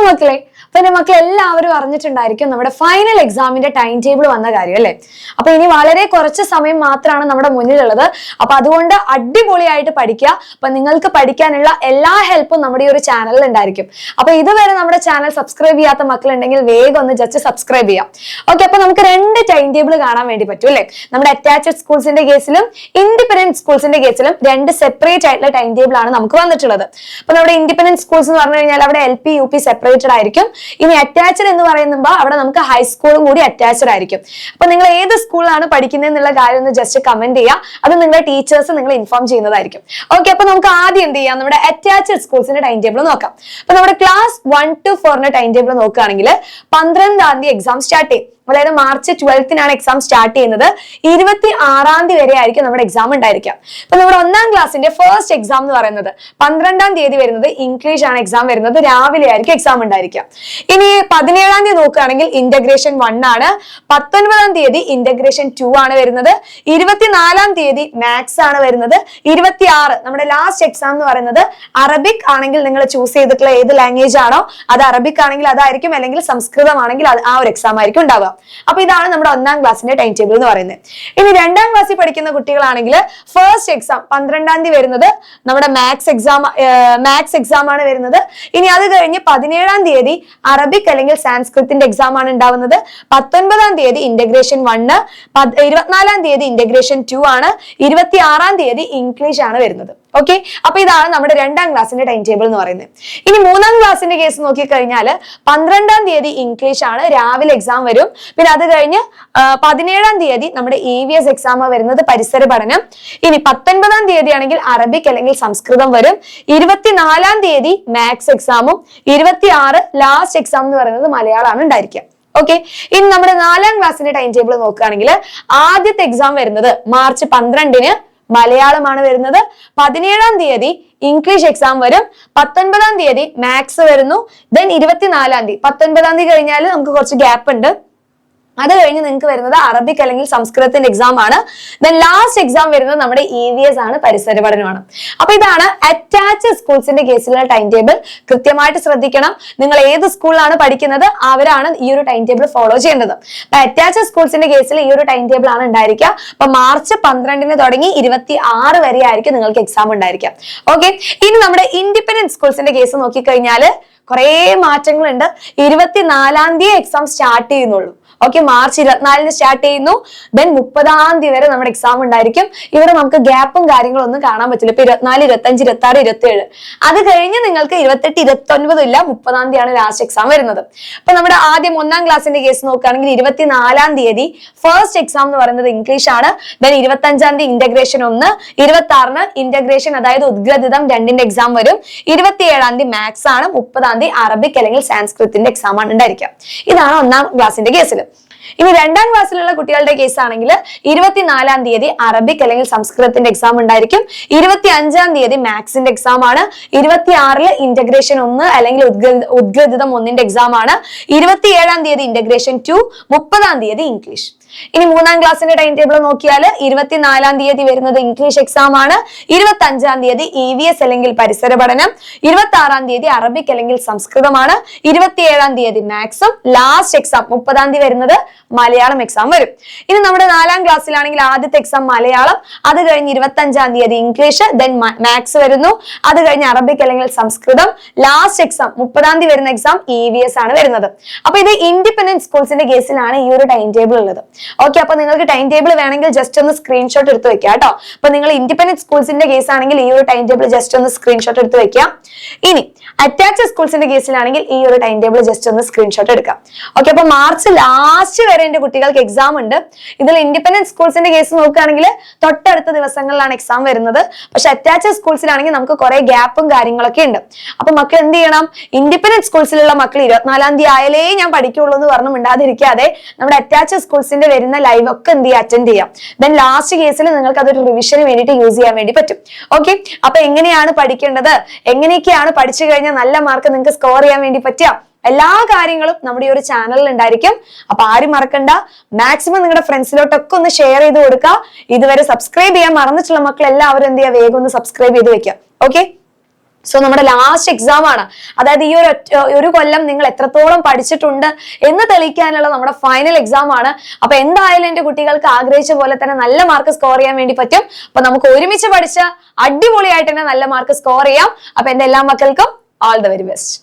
മക്കളെ, പിന്നെ മക്കൾ എല്ലാവരും അറിഞ്ഞിട്ടുണ്ടായിരിക്കും നമ്മുടെ ഫൈനൽ എക്സാമിന്റെ ടൈം ടേബിൾ വന്ന കാര്യം അല്ലെ. അപ്പൊ ഇനി വളരെ കുറച്ച് സമയം മാത്രമാണ് നമ്മുടെ മുന്നിലുള്ളത്. അപ്പൊ അതുകൊണ്ട് അടിപൊളിയായിട്ട് പഠിക്കുക. അപ്പൊ നിങ്ങൾക്ക് പഠിക്കാനുള്ള എല്ലാ ഹെൽപ്പും നമ്മുടെ ഈ ഒരു ചാനലിൽ ഉണ്ടായിരിക്കും. അപ്പൊ ഇതുവരെ നമ്മുടെ ചാനൽ സബ്സ്ക്രൈബ് ചെയ്യാത്ത മക്കളുണ്ടെങ്കിൽ വേഗം ഒന്ന് ജസ്റ്റ് സബ്സ്ക്രൈബ് ചെയ്യാം. ഓക്കെ, അപ്പൊ നമുക്ക് രണ്ട് ടൈം ടേബിൾ കാണാൻ വേണ്ടി പറ്റും അല്ലെ. നമ്മുടെ അറ്റാച്ച്ഡ് സ്കൂൾസിന്റെ കേസിലും ഇൻഡിപെൻഡന്റ് സ്കൂൾസിന്റെ കേസിലും രണ്ട് സെപ്പറേറ്റ് ആയിട്ടുള്ള ടൈം ടേബിൾ ആണ് നമുക്ക് വന്നിട്ടുള്ളത്. അപ്പൊ നമ്മുടെ ഇൻഡിപെൻഡന്റ് സ്കൂൾസ് എന്ന് പറഞ്ഞു കഴിഞ്ഞാൽ അവിടെ LP UP സെപ്പറേറ്റഡ് ആയിരിക്കും. ഇനി അറ്റാച്ച്ഡ് എന്ന് പറയുമ്പോൾ അവിടെ നമുക്ക് ഹൈസ്കൂളും കൂടി അറ്റാച്ച്ഡ് ആയിരിക്കും. അപ്പൊ നിങ്ങൾ ഏത് സ്കൂളിലാണ് പഠിക്കുന്നത് എന്നുള്ള കാര്യം ഒന്ന് ജസ്റ്റ് കമന്റ് ചെയ്യുക. അത് നിങ്ങളുടെ ടീച്ചേഴ്സ് നിങ്ങൾ ഇൻഫോം ചെയ്യുന്നതായിരിക്കും. ഓക്കെ, അപ്പൊ നമുക്ക് ആദ്യം എന്ത് ചെയ്യാം, നമ്മുടെ അറ്റാച്ച്ഡ് സ്കൂൾസിന്റെ ടൈം ടേബിൾ നോക്കാം. അപ്പൊ നമ്മുടെ ക്ലാസ് 1 to 4 ടൈം ടേബിൾ നോക്കുകയാണെങ്കിൽ 12-ാം തീയതി എക്സാം സ്റ്റാർട്ട് ചെയ്യും. അതായത് മാർച്ച് 12-നാണ് എക്സാം സ്റ്റാർട്ട് ചെയ്യുന്നത്. 26-ാം തീയതി വരെ ആയിരിക്കും നമ്മുടെ എക്സാം ഉണ്ടായിരിക്കാം. അപ്പൊ നമ്മുടെ 1-ാം ക്ലാസ്സിന്റെ ഫസ്റ്റ് എക്സാം എന്ന് പറയുന്നത് 12-ാം തീയതി വരുന്നത് ഇംഗ്ലീഷ് ആണ് എക്സാം വരുന്നത്. രാവിലെ ആയിരിക്കും എക്സാം ഉണ്ടായിരിക്കാം. ഇനി 17-ാം തീയതി നോക്കുകയാണെങ്കിൽ ഇന്റഗ്രേഷൻ 1 ആണ്. 19-ാം തീയതി ഇന്റഗ്രേഷൻ 2 ആണ് വരുന്നത്. 24-ാം തീയതി മാത്സ് ആണ് വരുന്നത്. 26 നമ്മുടെ ലാസ്റ്റ് എക്സാം എന്ന് പറയുന്നത് അറബിക് ആണെങ്കിൽ നിങ്ങൾ ചൂസ് ചെയ്തിട്ടുള്ള ഏത് ലാംഗ്വേജ് ആണോ അത് അറബിക് ആണെങ്കിൽ അതായിരിക്കും, അല്ലെങ്കിൽ സംസ്കൃതം ആണെങ്കിൽ ആ ഒരു എക്സാം ആയിരിക്കും ഉണ്ടാവുക. അപ്പൊ ഇതാണ് നമ്മുടെ 1-ാം ക്ലാസ്സിന്റെ ടൈം ടേബിൾ എന്ന് പറയുന്നത്. ഇനി 2-ാം ക്ലാസ്സിൽ പഠിക്കുന്ന കുട്ടികളാണെങ്കിൽ ഫസ്റ്റ് എക്സാം 12-ാം തീയതി വരുന്നത് നമ്മുടെ മാത്സ് എക്സാം ആണ് വരുന്നത്. ഇനി അത് കഴിഞ്ഞ് 17-ാം തീയതി അറബിക് അല്ലെങ്കിൽ സാൻസ്ക്രിത്തിന്റെ എക്സാം ആണ് ഉണ്ടാവുന്നത്. 19-ാം തീയതി ഇന്റഗ്രേഷൻ 1, 24-ാം തീയതി ഇന്റഗ്രേഷൻ 2 ആണ്. 26-ാം തീയതി ഇംഗ്ലീഷ് ആണ് വരുന്നത്. ഓക്കെ, അപ്പൊ ഇതാണ് നമ്മുടെ 2-ാം ക്ലാസ്സിന്റെ ടൈം ടേബിൾ എന്ന് പറയുന്നത്. ഇനി 3-ാം ക്ലാസ്സിന്റെ കേസ് നോക്കിക്കഴിഞ്ഞാൽ 12-ാം തീയതി ഇംഗ്ലീഷ് ആണ്, രാവിലെ എക്സാം വരും. പിന്നെ അത് കഴിഞ്ഞ് 17-ാം തീയതി നമ്മുടെ EVS എക്സാം വരുന്നത്, പരിസര പഠനം. ഇനി 19-ാം തീയതി ആണെങ്കിൽ അറബിക് അല്ലെങ്കിൽ സംസ്കൃതം വരും. 24-ാം തീയതി മാത്സ് എക്സാമും 26 ലാസ്റ്റ് എക്സാം എന്ന് പറയുന്നത് മലയാളമാണ് ഉണ്ടായിരിക്കുക. ഓക്കെ, ഇനി നമ്മുടെ 4-ാം ക്ലാസ്സിന്റെ ടൈം ടേബിൾ നോക്കുകയാണെങ്കിൽ ആദ്യത്തെ എക്സാം വരുന്നത് മാർച്ച് 12-ന് മലയാളമാണ് വരുന്നത്. 17-ാം തീയതി ഇംഗ്ലീഷ് എക്സാം വരും. 19-ാം തീയതി മാത്സ് വരുന്നു. ദെൻ 24-ാം തീയതി 19-ാം തീയതി കഴിഞ്ഞാൽ നമുക്ക് കുറച്ച് ഗ്യാപ്പ് ഉണ്ട്. അത് കഴിഞ്ഞ് നിങ്ങൾക്ക് വരുന്നത് അറബിക് അല്ലെങ്കിൽ സംസ്കൃതത്തിന്റെ എക്സാം ആണ്. ദെൻ ലാസ്റ്റ് എക്സാം വരുന്നത് നമ്മുടെ EVS ആണ്, പരിസര പഠനമാണ്. അപ്പൊ ഇതാണ് അറ്റാച്ച്ഡ് സ്കൂൾസിന്റെ കേസിലുള്ള ടൈം ടേബിൾ. കൃത്യമായിട്ട് ശ്രദ്ധിക്കണം. നിങ്ങൾ ഏത് സ്കൂളിലാണ് പഠിക്കുന്നത് അവരാണ് ഈ ഒരു ടൈം ടേബിൾ ഫോളോ ചെയ്യേണ്ടത്. അപ്പൊ അറ്റാച്ച്ഡ് സ്കൂൾസിന്റെ കേസിൽ ഈ ഒരു ടൈം ടേബിൾ ആണ് ഉണ്ടായിരിക്കുക. അപ്പൊ മാർച്ച് 12-ന് തുടങ്ങി 26 വരെ ആയിരിക്കും നിങ്ങൾക്ക് എക്സാം ഉണ്ടായിരിക്കുക. ഓക്കെ, ഇനി നമ്മുടെ ഇൻഡിപെൻഡന്റ് സ്കൂൾസിന്റെ കേസ് നോക്കിക്കഴിഞ്ഞാൽ കുറെ മാറ്റങ്ങളുണ്ട്. 24-ാം തീയതി എക്സാം സ്റ്റാർട്ട് ചെയ്യുന്നുള്ളൂ. ഓക്കെ, മാർച്ച് 24-ന് സ്റ്റാർട്ട് ചെയ്യുന്നു. ദെൻ 30-ാം തീയതി വരെ നമ്മുടെ എക്സാം ഉണ്ടായിരിക്കും. ഇവിടെ നമുക്ക് ഗ്യാപ്പും കാര്യങ്ങളും ഒന്നും കാണാൻ പറ്റില്ല. ഇപ്പൊ 24, 25, 26, 27 അത് കഴിഞ്ഞ് നിങ്ങൾക്ക് 28, 29 ഇല്ല, 30-ാം തീയതിയാണ് ലാസ്റ്റ് എക്സാം വരുന്നത്. അപ്പൊ നമ്മുടെ ആദ്യം 1-ാം ക്ലാസ്സിന്റെ കേസ് നോക്കുകയാണെങ്കിൽ 24-ാം തീയതി ഫസ്റ്റ് എക്സാം എന്ന് പറയുന്നത് ഇംഗ്ലീഷ് ആണ്. ദെൻ 25-ാം തീയതി ഇന്റഗ്രേഷൻ 1, 26-ന് ഇന്റഗ്രേഷൻ അതായത് ഉദ്ഗ്രഥിതം 2-ന്റെ എക്സാം വരും. 27-ാം തീയതി മാത്സ് ആണ്. 30-ാം തീയതി അറബിക് അല്ലെങ്കിൽ സാൻസ്ക്രിത്തിന്റെ എക്സാം ആണ് ഉണ്ടായിരിക്കുക. ഇതാണ് 1-ാം ക്ലാസ്സിന്റെ കേസിൽ. ഇനി 2-ാം ക്ലാസ്സിലുള്ള കുട്ടികളുടെ കേസ് ആണെങ്കിൽ 24-ാം തീയതി അറബിക് അല്ലെങ്കിൽ സംസ്കൃതത്തിന്റെ എക്സാം ഉണ്ടായിരിക്കും. 25-ാം തീയതി മാത്സിന്റെ എക്സാം ആണ്. 26-ല് ഇന്റഗ്രേഷൻ 1 അല്ലെങ്കിൽ ഉദ്ഗ്രഥിതം 1-ന്റെ എക്സാം ആണ്. 27-ാം തീയതി ഇന്റഗ്രേഷൻ 2, 30-ാം തീയതി ഇംഗ്ലീഷ്. ഇനി 3-ാം ക്ലാസ്സിന്റെ ടൈം ടേബിൾ നോക്കിയാൽ 24-ാം തീയതി വരുന്നത് ഇംഗ്ലീഷ് എക്സാം ആണ്. 25-ാം തീയതി EVS അല്ലെങ്കിൽ പരിസര പഠനം. 26-ാം തീയതി അറബിക് അല്ലെങ്കിൽ സംസ്കൃതമാണ്. 27-ാം തീയതി മാത്സും. ലാസ്റ്റ് എക്സാം 30-ാം തീയതി വരുന്നത് മലയാളം എക്സാം വരും. ഇനി നമ്മുടെ 4-ാം ക്ലാസ്സിലാണെങ്കിൽ ആദ്യത്തെ എക്സാം മലയാളം, അത് കഴിഞ്ഞ് 25-ാം തീയതി ഇംഗ്ലീഷ്, ദെൻ മാത്സ് വരുന്നു. അത് കഴിഞ്ഞ് അറബിക് അല്ലെങ്കിൽ സംസ്കൃതം. ലാസ്റ്റ് എക്സാം 30-ാം തീയതി വരുന്ന എക്സാം EVS ആണ് വരുന്നത്. അപ്പൊ ഇത് ഇൻഡിപെൻഡന്റ് സ്കൂൾസിന്റെ കേസിലാണ് ഈ ഒരു ടൈം ടേബിൾ ഉള്ളത്. ഓക്കെ, അപ്പൊ നിങ്ങൾക്ക് ടൈം ടേബിൾ വേണമെങ്കിൽ ജസ്റ്റ് ഒന്ന് സ്ക്രീൻഷോട്ട് എടുത്ത് വെക്കുക കേട്ടോ. അപ്പൊ നിങ്ങൾ ഇൻഡിപെൻഡന്റ് സ്കൂൾസിന്റെ കേസ് ആണെങ്കിൽ ഈ ഒരു ടൈം ടേബിൾ ജസ്റ്റ് ഒന്ന് സ്ക്രീൻഷോട്ട് എടുത്ത് വെക്കാം. ഇനി അറ്റാച്ച്ഡ് സ്കൂൾസിന്റെ കേസിലാണെങ്കിൽ ഈ ഒരു ടൈം ടേബിൾ ജസ്റ്റ് ഒന്ന് സ്ക്രീൻഷോട്ട് എടുക്കാം. ഓക്കെ, അപ്പൊ മാർച്ച് ലാസ്റ്റ് വരെ എന്റെ കുട്ടികൾക്ക് എക്സാം ഉണ്ട്. ഇതിൽ ഇൻഡിപെൻഡന്റ് സ്കൂൾസിന്റെ കേസ് നോക്കുകയാണെങ്കിൽ തൊട്ടടുത്ത ദിവസങ്ങളിലാണ് എക്സാം വരുന്നത്. പക്ഷെ അറ്റാച്ച്ഡ് സ്കൂൾസിലാണെങ്കിൽ നമുക്ക് കുറെ ഗ്യാപ്പും കാര്യങ്ങളൊക്കെ ഉണ്ട്. അപ്പൊ മക്കൾ എന്ത് ചെയ്യണം, ഇൻഡിപെൻഡന്റ് സ്കൂൾസിലുള്ള മക്കൾ 24-ാം തീയതി ആയാലേ ഞാൻ പഠിക്കുള്ളൂ എന്ന് പറഞ്ഞു മിണ്ടാതിരിക്കാതെ നമ്മുടെ അറ്റാച്ച്ഡ് സ്കൂൾസിന്റെ വരുന്ന ലൈവ് ഒക്കെ എന്ത് ചെയ്യാം, അറ്റൻഡ് ചെയ്യാം. ദെൻ ലാസ്റ്റ് കേസിൽ നിങ്ങൾക്ക് അതൊരു റിവിഷന് വേണ്ടിയിട്ട് യൂസ് ചെയ്യാൻ വേണ്ടി പറ്റും. ഓക്കെ, അപ്പൊ എങ്ങനെയാണ് പഠിക്കേണ്ടത്, എങ്ങനെയൊക്കെയാണ് പഠിച്ചു കഴിഞ്ഞാൽ നല്ല മാർക്ക് നിങ്ങൾക്ക് സ്കോർ ചെയ്യാൻ വേണ്ടി പറ്റുക, എല്ലാ കാര്യങ്ങളും നമ്മുടെ ഈ ഒരു ചാനലിൽ ഉണ്ടായിരിക്കും. അപ്പൊ ആരും മറക്കണ്ട, മാക്സിമം നിങ്ങളുടെ ഫ്രണ്ട്സിലോട്ടൊക്കെ ഒന്ന് ഷെയർ ചെയ്ത് കൊടുക്കുക. ഇതുവരെ സബ്സ്ക്രൈബ് ചെയ്യാൻ മറന്നിട്ടുള്ള മക്കൾ എല്ലാവരും എന്ത് ചെയ്യുക, വേഗം ഒന്ന് സബ്സ്ക്രൈബ് ചെയ്ത് വെക്കുക. ഓക്കെ. സോ നമ്മുടെ ലാസ്റ്റ് എക്സാം ആണ്, അതായത് ഈ ഒരു കൊല്ലം നിങ്ങൾ എത്രത്തോളം പഠിച്ചിട്ടുണ്ട് എന്ന് തെളിയിക്കാനുള്ള നമ്മുടെ ഫൈനൽ എക്സാം ആണ്. അപ്പൊ എന്തായാലും എന്റെ കുട്ടികൾക്ക് ആഗ്രഹിച്ച പോലെ തന്നെ നല്ല മാർക്ക് സ്കോർ ചെയ്യാൻ വേണ്ടി പറ്റും. അപ്പൊ നമുക്ക് ഒരുമിച്ച് പഠിച്ച അടിപൊളിയായിട്ട് തന്നെ നല്ല മാർക്ക് സ്കോർ ചെയ്യാം. അപ്പൊ എന്റെ എല്ലാ മക്കൾക്കും ഓൾ ദ വെരി ബെസ്റ്റ്.